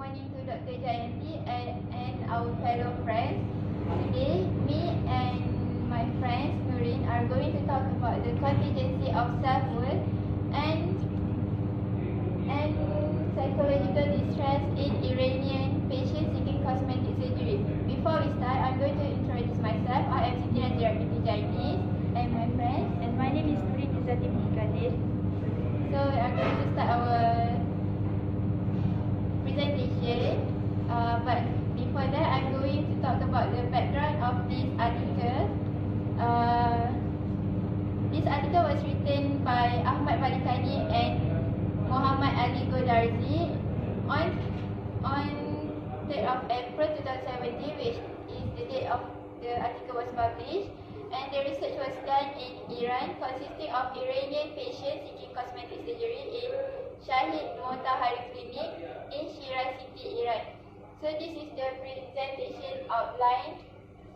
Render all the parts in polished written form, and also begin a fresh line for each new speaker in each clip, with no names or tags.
morning to Dr. Jayanti and our fellow friends. Today, me and my friends Nurin are going to talk about the contingency of self-worth and psychological distress in Iranian patients seeking cosmetic surgery. Before we start, I'm going to introduce myself. I am Siti Nazira binti Jainis and my friends.
And my name is Nurin Izzati binti Kadir.
So we are going to start our presentation. But before that, I'm going to talk about the background of this article. This article was written by Ahmad Balikani and Muhammad Ali Godarzi on 3rd of April 2017, which is the date of the article was published. And the research was done in Iran, consisting of Iranian patients seeking cosmetic surgery in Shahid Motahari Clinic in Shiraz City, Iran. So this is the presentation outline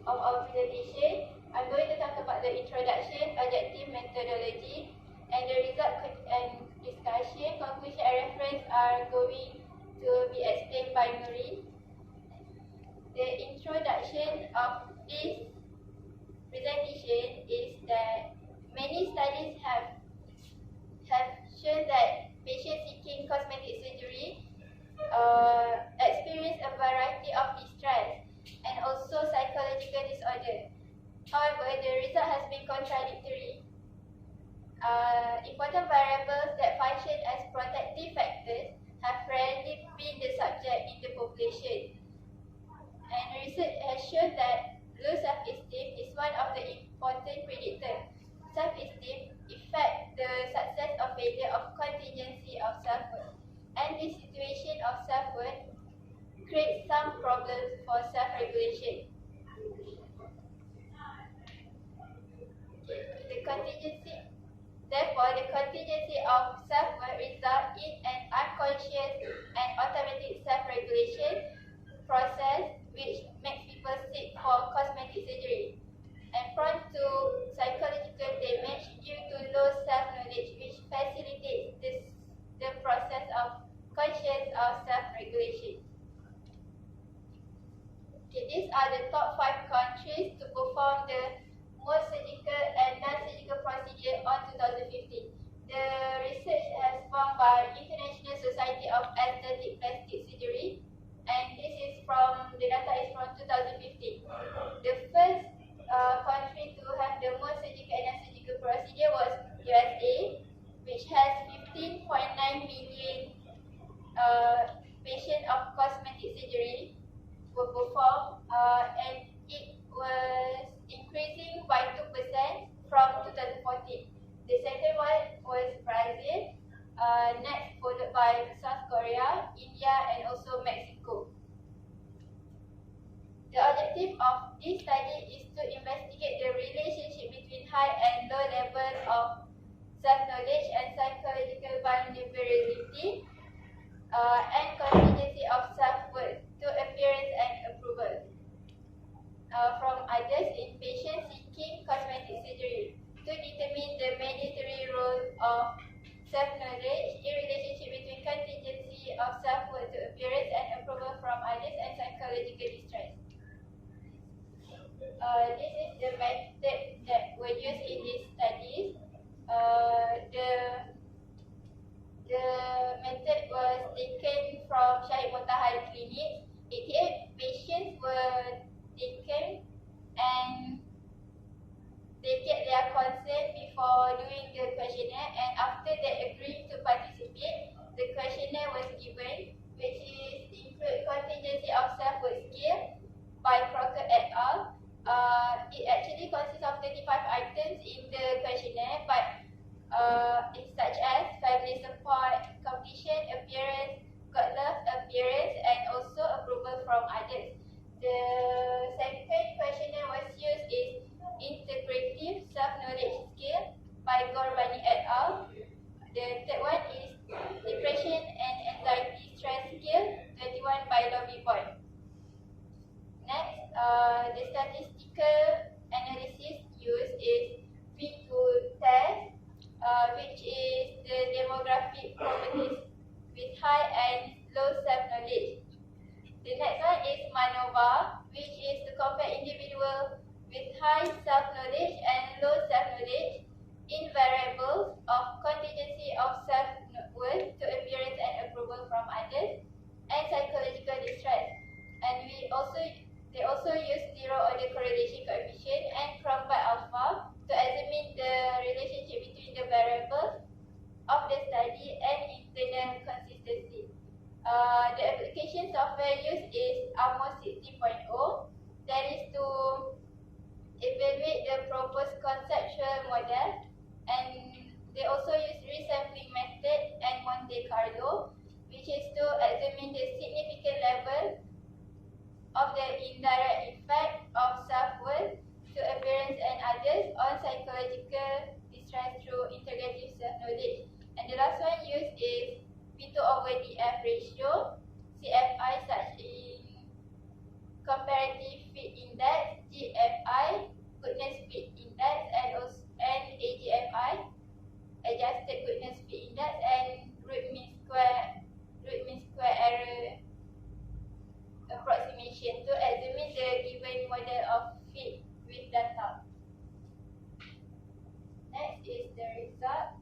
of our presentation. I'm going to talk about the introduction, objective, methodology, and the result and discussion. Conclusion and reference are going to be explained by Nurin. The introduction of this presentation is that many studies have shown that patients seeking cosmetic surgery experience a variety of distress and also psychological disorder. However, the result has been contradictory. Important variables that function as protective factors have rarely been the subject in the population. And research has shown that low self-esteem is one of the important predictors. Self-esteem affects the success or failure of contingency of self-worth. And this situation of self-worth creates some problems for self-regulation. Therefore, the contingency of self-worth results in an unconscious and automatic self-regulation process which makes people seek for cosmetic surgery and prone to psychological damage due to low self-knowledge, which facilitates the process of conscious or self-regulation. Okay, these are the top 5 countries to perform the most surgical and non-surgical procedure on 2015. The research has formed by International Society of Aesthetic Plastic Surgery, and the data is from 2015. The first country to have the most surgical and non-surgical procedure was USA, which has 15.9 million patients of cosmetic surgery were performed, and it was increasing by 2% from 2014. The second one was Brazil, next followed by South Korea, India, and also Mexico. The objective of this study is to investigate the relationship between high and low levels of self-knowledge and psychological vulnerability and contingency of self-worth to appearance and approval from others in patients seeking cosmetic surgery to determine the mandatory role of self-knowledge in relationship between contingency of self-worth to appearance and approval from others and psychological distress. This is the method that were used in this study. The method was taken from Shahid Motahari Clinic. 88 patients were taken and they get their consent before doing the questionnaire, and after they agreed to participate, the questionnaire was given, which is include contingency of self-worth scale by Crocker et al. It actually consists of 35 items in the questionnaire, but such as family support, completion, appearance, God love, appearance, and also approval from others. The second questionnaire was used is integrative self-knowledge scale by Gorbani et al. The third one is depression and anxiety stress scale 21 by Lobby Boy. Next, the statistical analysis used is fit to test, which MANOVA, which is to compare individuals with high self-knowledge and low self-knowledge in variables of contingency of self-worth to appearance and approval from others, and psychological distress. And they also use zero-order correlation coefficient and Cronbach alpha to examine the relationship between the variables of the study and internal consistency. The application software used is AMOS 16.0. That is to evaluate the proposed conceptual model, and they also use resampling method and Monte Carlo, which is to examine the significant level of the indirect effect of self-worth to appearance and others on psychological distress through integrative self-knowledge. And the last one used is P2/DF ratio, CFI such in comparative fit index, GFI, goodness fit index, and AGFI, adjusted goodness fit index, and root mean square error approximation to examine the given model of fit with data. Next is the result.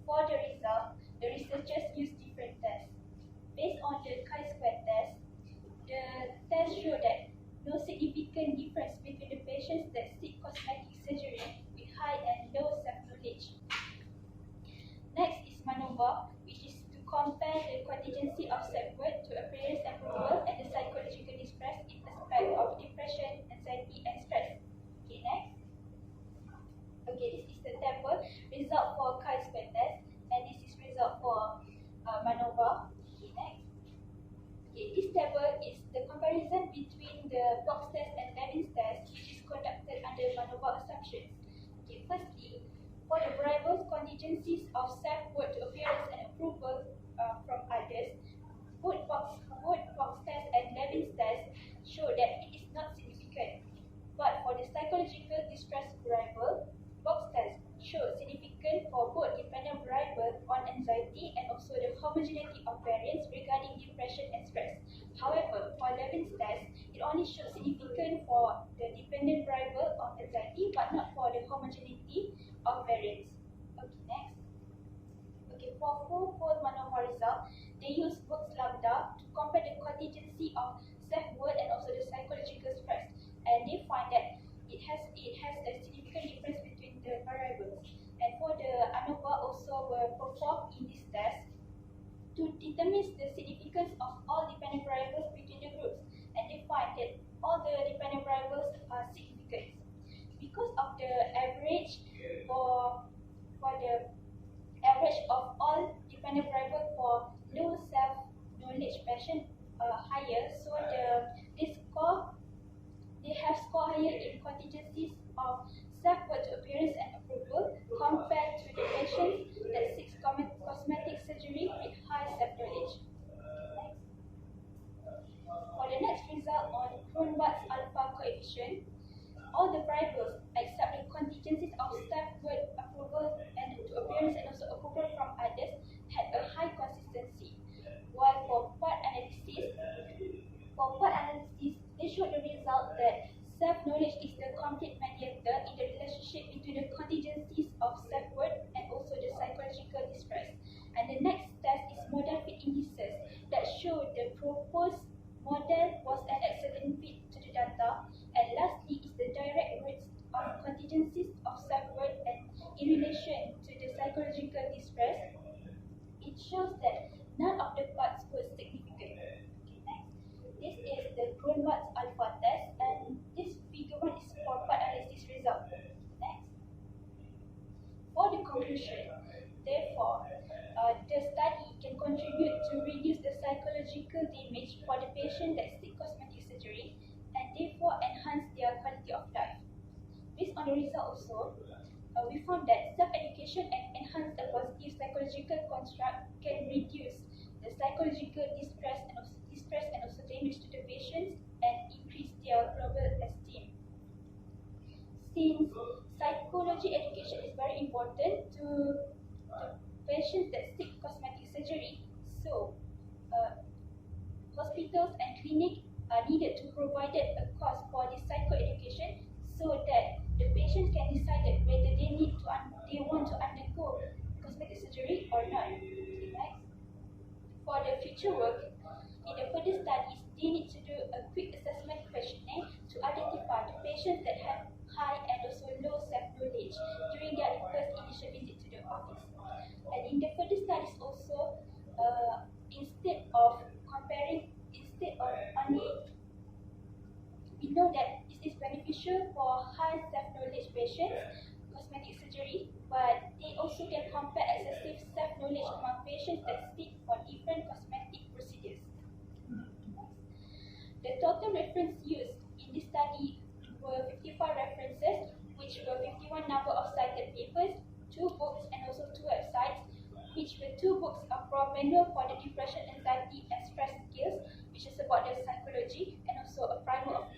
For the result, the researchers used different tests. Based on the chi-square test, the test showed that no significant difference between the patients that seek cosmetic surgery with high and low self-knowledge. Next is MANOVA, which is to compare the contingency of self-worth to appearance and approval and the psychological distress in aspect of depression, anxiety, and stress. Okay, next. Okay, this is the table result for chi-square test, and this is result for MANOVA. Okay, next. Okay, this table is the comparison between the box test and Levin's test, which is conducted under MANOVA assumptions. Okay, firstly, for the variables contingencies of self-worth to appearance and approval from others, both box test and Levin's test show that it is not significant. But for the psychological distress variable, box test shows significant for both dependent variable on anxiety and also the homogeneity of variance regarding depression and stress. However, for Levin's test, it only shows significant for the dependent variable on anxiety but not for the homogeneity of variance. Okay, next. Okay, for four-fold MANOVA result, they use Box lambda to compare the contingency of self-worth and also the psychological stress, and they find that it has a significant difference between the variables. And for the ANOVA also were performed in this test to determine the significance of all dependent variables between the groups, and they find that all the dependent variables are significant. Because of the average for the average of all dependent variables for low self-knowledge patient higher, so they have score higher in contingencies of self-worth to appearance and approval compared to the patients that seeks cosmetic surgery with high self-knowledge. For the next result on Cronbach's alpha coefficient, all the variables except the contingencies of self-worth, approval, and to appearance and also approval from others had a high consistency. While for part analysis, they showed the result that self-knowledge is the complete mediator in the relationship between the contingencies of self-worth and also the psychological distress. And the next test is model fit indices that show the proposed model was an excellent fit to the data. And lastly is the direct roots of contingencies of self-worth and in relation to the psychological distress. It shows that none of the parts were significant. Okay, next. This is the Cronbach's alpha test, and this figure 1 is for part analysis result. Next. For the conclusion, therefore, the study can contribute to reduce the psychological damage for the patient that seek cosmetic surgery and therefore enhance their quality of life. Based on the result also, we found that self-education and enhance a positive psychological construct can reduce the psychological distress and also damage to the patients and increase their global esteem. Since psychology education is very important to patients that seek cosmetic surgery,
So, hospitals and clinics are needed to provide a course for this psychoeducation so that the patients can decide whether they want to undergo cosmetic surgery or not. Okay, next. For the future work, in the further studies, they need to do a quick assessment questionnaire to identify the patients that have high and also low self-knowledge during their first initial visit to the office. And in the further studies also, instead of only, we know that it is beneficial for high self-knowledge patients, cosmetic surgery, but they also can compare excessive self-knowledge among patients that seek for different cosmetic procedures. The total reference used in this study were 55 references, which were 51 number of cited papers, 2 books and also 2 websites, which were 2 books are from Manual for the Depression, Anxiety and Stress Skills, which is about the psychology, and also a primer of